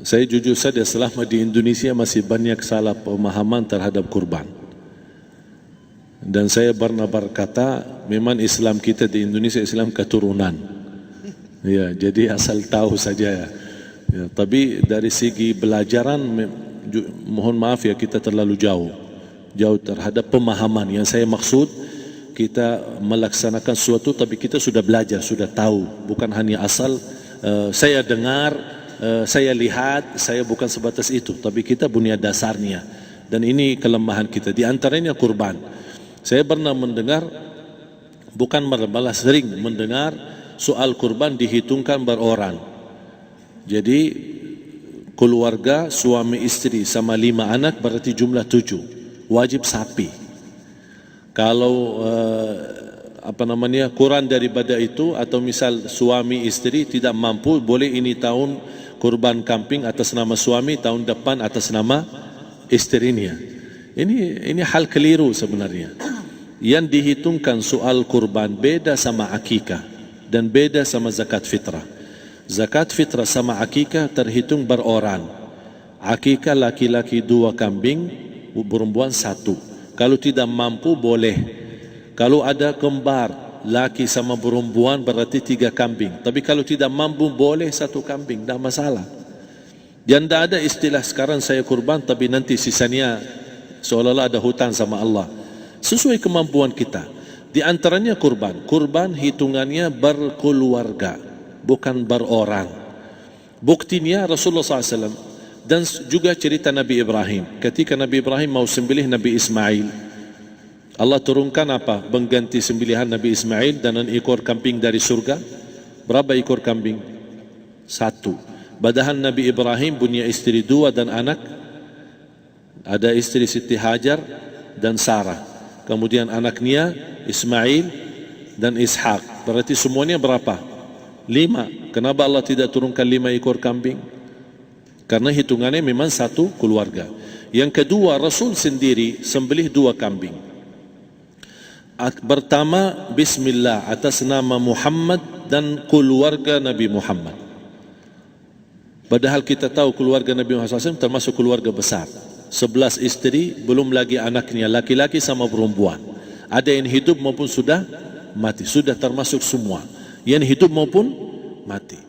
Saya jujur saja selama di Indonesia masih banyak salah pemahaman terhadap kurban. Dan saya pernah berkata, memang Islam kita di Indonesia Islam keturunan. Ya, jadi asal tahu saja ya. Ya, tapi dari segi belajaran, mohon maaf ya, kita terlalu jauh terhadap pemahaman. Yang saya maksud, kita melaksanakan sesuatu tapi kita sudah belajar, sudah tahu, bukan hanya asal saya dengar, saya lihat, saya bukan sebatas itu, tapi kita punya dasarnya. Dan ini kelemahan kita, di antaranya kurban. Saya pernah mendengar, bukan malah sering mendengar soal kurban dihitungkan berorang. Jadi keluarga suami istri sama 5 anak berarti jumlah 7, wajib sapi. Kalau kurang daripada itu, atau misal suami istri tidak mampu, boleh ini tahun kurban kambing atas nama suami, tahun depan atas nama istrinya. Ini hal keliru sebenarnya. Yang dihitungkan soal kurban beda sama akikah dan beda sama zakat fitrah. Zakat fitrah sama akikah terhitung berorang. Akikah laki-laki 2 kambing, perempuan 1. Kalau tidak mampu boleh. Kalau ada kembar laki sama perempuan berarti 3 kambing. Tapi kalau tidak mampu boleh 1 kambing, tidak masalah. Dan tidak ada istilah sekarang saya kurban tapi nanti sisanya seolah-olah ada hutang sama Allah. Sesuai kemampuan kita. Di antaranya kurban. Kurban hitungannya berkeluarga, bukan berorang. Buktinya Rasulullah SAW dan juga cerita Nabi Ibrahim. Ketika Nabi Ibrahim mau sembelih Nabi Ismail, Allah turunkan apa? Mengganti sembelihan Nabi Ismail dengan ekor kambing dari surga. Berapa ekor kambing? 1. Padahal Nabi Ibrahim punya istri 2 dan anak. Ada istri Siti Hajar dan Sarah. Kemudian anaknya Ismail dan Ishak. Berarti semuanya berapa? 5. Kenapa Allah tidak turunkan 5 ekor kambing? Karena hitungannya memang 1 keluarga. Yang kedua, Rasul sendiri sembelih 2 kambing. Pertama, Bismillah atas nama Muhammad dan keluarga Nabi Muhammad. Padahal kita tahu keluarga Nabi Muhammad SAW termasuk keluarga besar. 11 istri, belum lagi anaknya laki-laki sama perempuan. Ada yang hidup maupun sudah mati, sudah termasuk semua. Yang hidup maupun mati.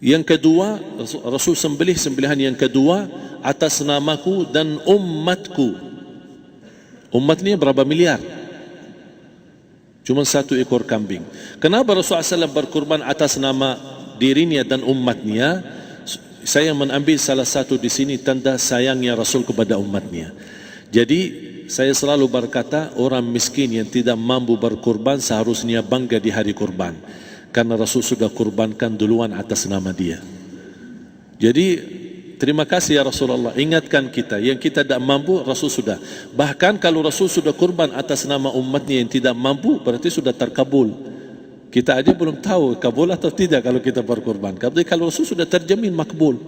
Yang kedua, Rasul sembelih sembelihan yang kedua atas namaku dan umatku. Umatnya berapa miliar? Cuma 1 ekor kambing. Kenapa Rasulullah SAW berkurban atas nama dirinya dan umatnya? Saya mengambil salah satu di sini tanda sayangnya Rasul kepada umatnya. Jadi saya selalu berkata, orang miskin yang tidak mampu berkurban seharusnya bangga di hari kurban, karena Rasul sudah kurbankan duluan atas nama dia. Jadi terima kasih ya Rasulullah, ingatkan kita. Yang kita tidak mampu, Rasul sudah. Bahkan kalau Rasul sudah kurban atas nama umatnya yang tidak mampu, berarti sudah terkabul. Kita aja belum tahu kabul atau tidak kalau kita berkurban. Tapi kalau Rasul sudah terjamin makbul.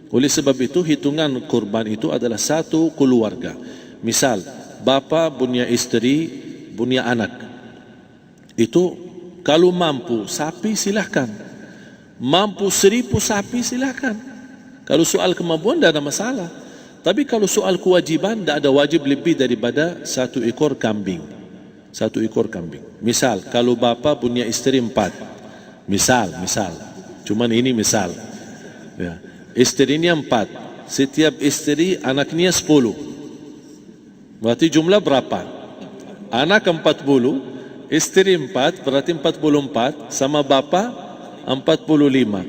Oleh sebab itu hitungan kurban itu adalah 1 keluarga. Misal, bapa punya istri, punya anak. Itu kalau mampu sapi silahkan. Mampu 1000 sapi silahkan. Kalau soal kemampuan tidak ada masalah. Tapi kalau soal kewajiban, tidak ada wajib lebih daripada 1 ekor kambing. 1 ekor kambing. Misal, kalau bapa punya istri 4. Misal. Cuman ini misal. Ya. Istrinya 4. Setiap istri anaknya 10. Berarti jumlah berapa? Anak 40, istri 4, berarti 44, sama bapa 45.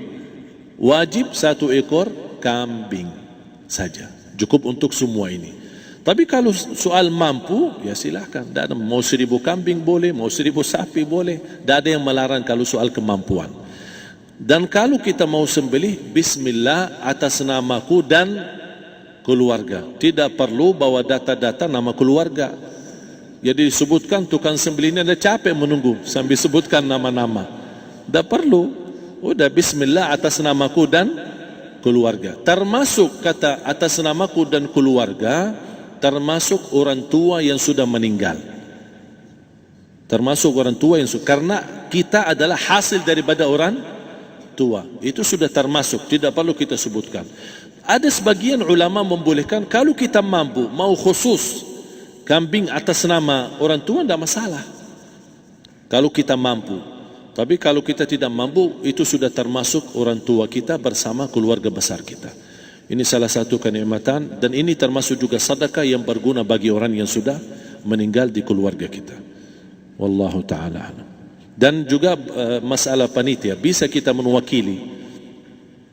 Wajib 1 ekor kambing saja. Cukup untuk semua ini. Tapi kalau soal mampu, ya silahkan. Mau 1000 kambing boleh, mau 1000 sapi boleh. Tidak ada yang melarang kalau soal kemampuan. Dan kalau kita mau sembelih, Bismillah atas namaku dan keluarga. Tidak perlu bawa data-data nama keluarga. Jadi disebutkan tukang sembelihnya ada capek menunggu sambil sebutkan nama-nama. Tidak perlu. Udah Bismillah atas namaku dan keluarga. Termasuk kata atas namaku dan keluarga, termasuk orang tua yang sudah meninggal. Termasuk orang tua yang sudah, karena kita adalah hasil daripada orang tua. Itu sudah termasuk, tidak perlu kita sebutkan. Ada sebagian ulama membolehkan kalau kita mampu, mau khusus kambing atas nama orang tua, tidak masalah. Kalau kita mampu. Tapi kalau kita tidak mampu, itu sudah termasuk orang tua kita bersama keluarga besar kita. Ini salah satu kenikmatan, dan ini termasuk juga sedekah yang berguna bagi orang yang sudah meninggal di keluarga kita. Wallahu ta'ala alam. Dan juga masalah panitia, bisa kita mewakili.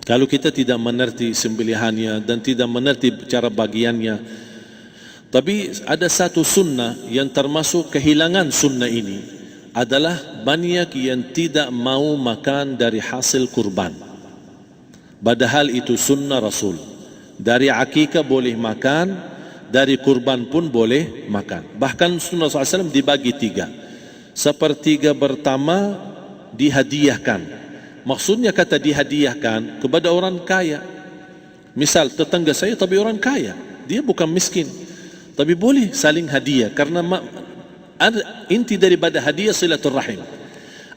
Kalau kita tidak mengerti sembelihannya dan tidak mengerti cara bagiannya. Tapi ada satu sunnah yang termasuk kehilangan sunnah ini, adalah banyak yang tidak mau makan dari hasil kurban. Padahal itu sunnah Rasul. Dari akikah boleh makan, dari kurban pun boleh makan. Bahkan sunnah SAW dibagi 3. Sepertiga pertama dihadiahkan. Maksudnya kata dihadiahkan kepada orang kaya. Misal tetangga saya tapi orang kaya, dia bukan miskin, tapi boleh saling hadiah. Karena inti daripada hadiah silaturrahim.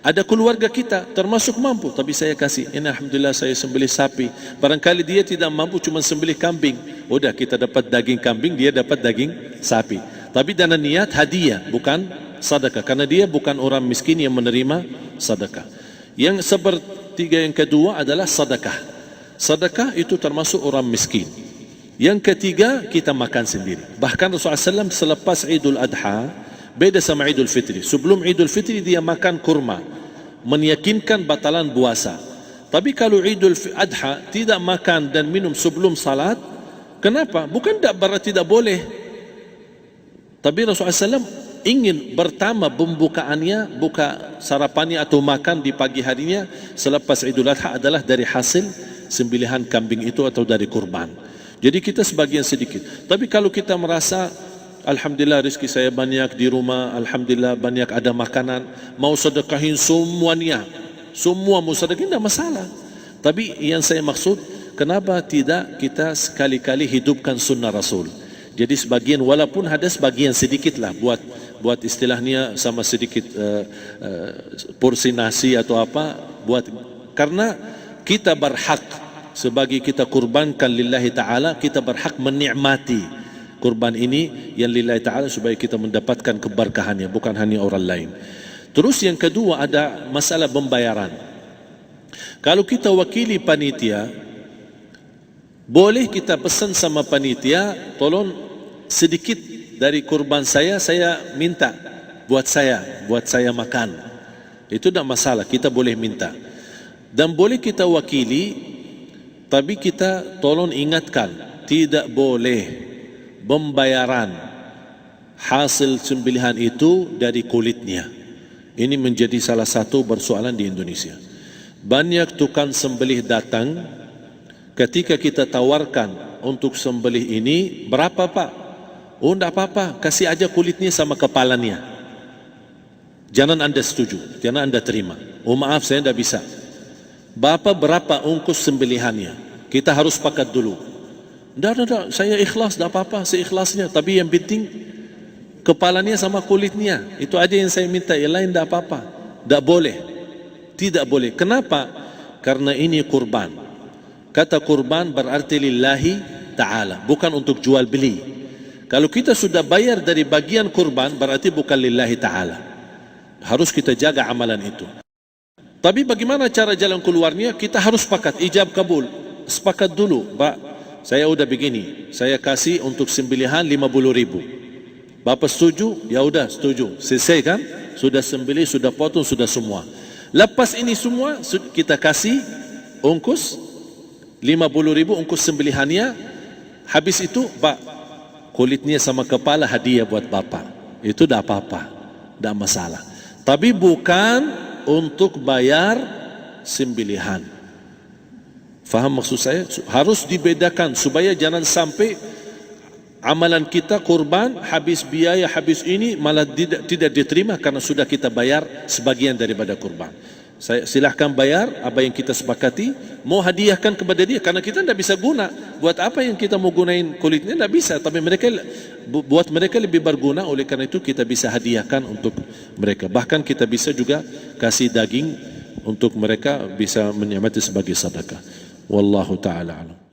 Ada keluarga kita termasuk mampu, tapi saya kasih, ini alhamdulillah saya sembelih sapi. Barangkali dia tidak mampu, cuma sembelih kambing. Udah, kita dapat daging kambing, dia dapat daging sapi. Tapi dengan niat hadiah, bukan sedekah, karena dia bukan orang miskin yang menerima sedekah. Yang sepertiga yang kedua adalah sedekah. Sedekah itu termasuk orang miskin. Yang ketiga, kita makan sendiri. Bahkan Rasulullah SAW selepas Idul Adha, beda sama Idul Fitri. Sebelum Idul Fitri dia makan kurma, meyakinkan batalan puasa. Tapi kalau Idul Adha tidak makan dan minum sebelum salat, kenapa? Bukan berarti tidak boleh. Tapi Rasulullah SAW ingin pertama pembukaannya, buka sarapannya atau makan di pagi harinya selepas Idul Adha adalah dari hasil sembelihan kambing itu atau dari kurban. Jadi kita sebagian sedikit. Tapi kalau kita merasa alhamdulillah rezeki saya banyak di rumah, alhamdulillah banyak ada makanan, mau sedekahin semuanya, semua mau sedekahin, tidak masalah. Tapi yang saya maksud, kenapa tidak kita sekali-kali hidupkan sunnah Rasul? Jadi sebagian, walaupun ada sebagian sedikit lah, buat istilahnya sama sedikit porsi nasi atau apa, karena kita berhak sebagai kita kurbankan lillahi ta'ala, kita berhak menikmati kurban ini yang lillahi ta'ala supaya kita mendapatkan keberkahannya, bukan hanya orang lain. Terus yang kedua ada masalah pembayaran. Kalau kita wakili panitia, boleh kita pesan sama panitia, tolong sedikit dari kurban saya minta buat saya makan. Itu tidak masalah, kita boleh minta. Dan boleh kita wakili, tapi kita tolong ingatkan, tidak boleh pembayaran hasil sembelihan itu dari kulitnya. Ini menjadi salah satu persoalan di Indonesia. Banyak tukang sembelih datang, ketika kita tawarkan untuk sembelih ini, berapa pak? Oh tidak apa-apa, kasih aja kulitnya sama kepalanya. Jangan anda setuju, jangan anda terima. Oh maaf, saya tidak bisa. Bapak berapa ungkus sembelihannya? Kita harus sepakat dulu. Tidak, saya ikhlas, tidak apa-apa, seikhlasnya. Tapi yang penting kepalanya sama kulitnya. Itu aja yang saya minta, yang lain tidak apa-apa. Tidak boleh. Tidak boleh. Kenapa? Karena ini kurban. Kata kurban berarti lillahi ta'ala, bukan untuk jual beli. Kalau kita sudah bayar dari bagian kurban, berarti bukan lillahi ta'ala. Harus kita jaga amalan itu. Tapi bagaimana cara jalan keluarnya? Kita harus sepakat, ijab kabul. Sepakat dulu, Pak, saya udah begini, saya kasih untuk sembelihan 50.000. Bapak setuju? Ya udah setuju. Selesai kan? Sudah sembelih, sudah potong, sudah semua. Lepas ini semua kita kasih ungkus 50.000 ungkus sembelihannya. Habis itu, Pak, kulitnya sama kepala hadiah buat Bapak. Itu dah apa-apa, dah masalah. Tapi bukan untuk bayar sembelihan. Faham maksud saya? Harus dibedakan supaya jangan sampai amalan kita kurban habis biaya, habis ini malah tidak diterima karena sudah kita bayar sebagian daripada kurban. Saya silahkan bayar apa yang kita sepakati, mau hadiahkan kepada dia karena kita tidak bisa guna. Buat apa yang kita mau gunain kulitnya? Tidak bisa. Tapi buat mereka lebih berguna, oleh karena itu kita bisa hadiahkan untuk mereka. Bahkan kita bisa juga kasih daging untuk mereka bisa menikmati sebagai sedekah. Wallahu taala alam.